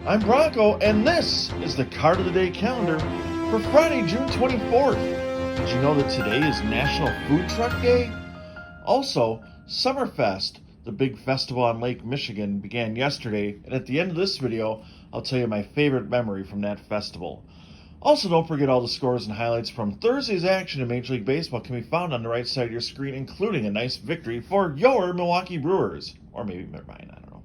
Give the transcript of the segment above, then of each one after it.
I'm Bronco, and this is the Card of the Day calendar for Friday, June 24th. Did you know that today is National Food Truck Day? Also, Summerfest, the big festival on Lake Michigan, began yesterday, and at the end of this video, I'll tell you my favorite memory from that festival. Also, don't forget all the scores and highlights from Thursday's action in Major League Baseball can be found on the right side of your screen, including a nice victory for your Milwaukee Brewers. Or maybe mine, I don't know.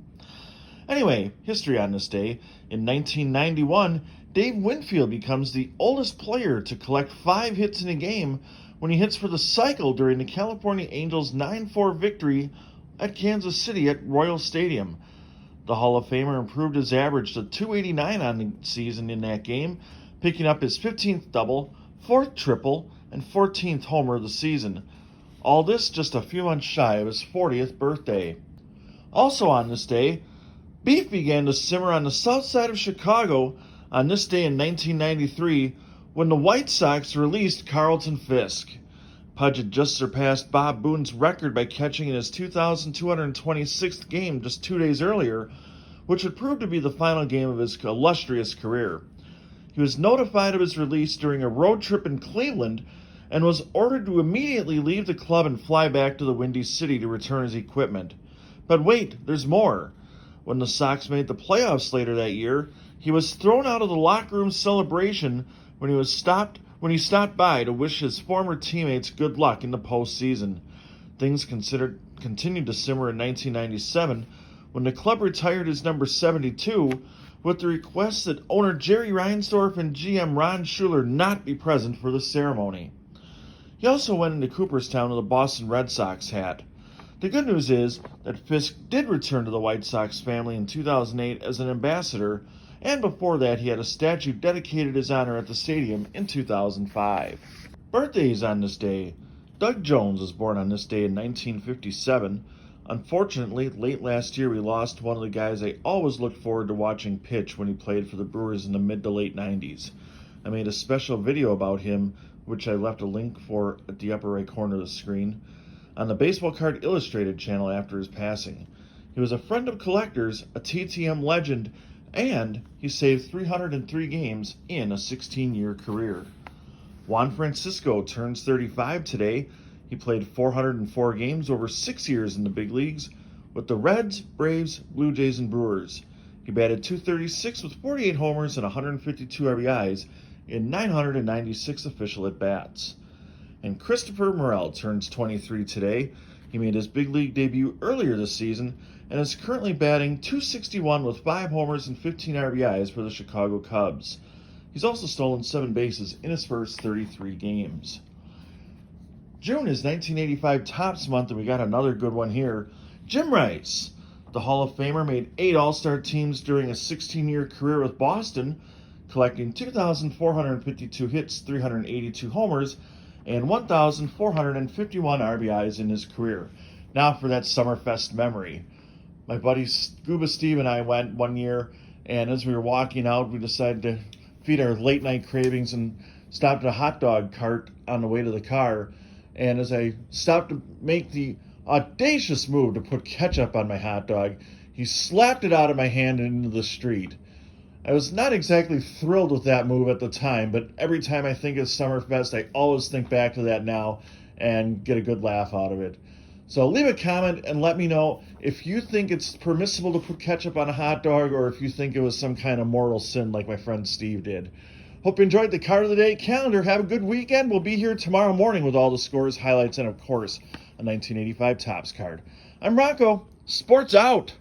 Anyway, history on this day. In 1991, Dave Winfield becomes the oldest player to collect 5 hits in a game when he hits for the cycle during the California Angels' 9-4 victory at Kansas City at Royal Stadium. The Hall of Famer improved his average to .289 on the season in that game, picking up his 15th double, 4th triple, and 14th homer of the season. All this just a few months shy of his 40th birthday. Also on this day, beef began to simmer on the south side of Chicago on this day in 1993 when the White Sox released Carlton Fisk. Pudge had just surpassed Bob Boone's record by catching in his 2,226th game just 2 days earlier, which would prove to be the final game of his illustrious career. He was notified of his release during a road trip in Cleveland and was ordered to immediately leave the club and fly back to the Windy City to return his equipment. But wait, there's more. When the Sox made the playoffs later that year, he was thrown out of the locker room celebration when he stopped by to wish his former teammates good luck in the postseason. Things continued to simmer in 1997 when the club retired his number 72 with the request that owner Jerry Reinsdorf and GM Ron Schuler not be present for the ceremony. He also went into Cooperstown with a Boston Red Sox hat. The good news is that Fisk did return to the White Sox family in 2008 as an ambassador, and before that he had a statue dedicated in his honor at the stadium in 2005. Birthdays on this day. Doug Jones was born on this day in 1957. Unfortunately, late last year we lost one of the guys I always looked forward to watching pitch when he played for the Brewers in the mid to late 90s. I made a special video about him, which I left a link for at the upper right corner of the screen, on the Baseball Card Illustrated channel after his passing. He was a friend of collectors, a TTM legend, and he saved 303 games in a 16-year career. Juan Francisco turns 35 today. He played 404 games over 6 years in the big leagues with the Reds, Braves, Blue Jays, and Brewers. He batted .236 with 48 homers and 152 RBIs in 996 official at-bats. And Christopher Morel turns 23 today. He made his big league debut earlier this season and is currently batting .261 with 5 homers and 15 RBIs for the Chicago Cubs. He's also stolen 7 bases in his first 33 games. June is 1985 Topps month, and we got another good one here. Jim Rice, the Hall of Famer, made 8 All-Star teams during a 16-year career with Boston, collecting 2,452 hits, 382 homers, and 1,451 RBIs in his career. Now for that Summerfest memory. My buddy Scuba Steve and I went one year, and as we were walking out, we decided to feed our late-night cravings and stopped at a hot dog cart on the way to the car. And as I stopped to make the audacious move to put ketchup on my hot dog, he slapped it out of my hand and into the street. I was not exactly thrilled with that move at the time, but every time I think of Summerfest, I always think back to that now and get a good laugh out of it. So leave a comment and let me know if you think it's permissible to put ketchup on a hot dog or if you think it was some kind of mortal sin like my friend Steve did. Hope you enjoyed the Card of the Day calendar. Have a good weekend. We'll be here tomorrow morning with all the scores, highlights, and of course, a 1985 Topps card. I'm Rocco. Sports out.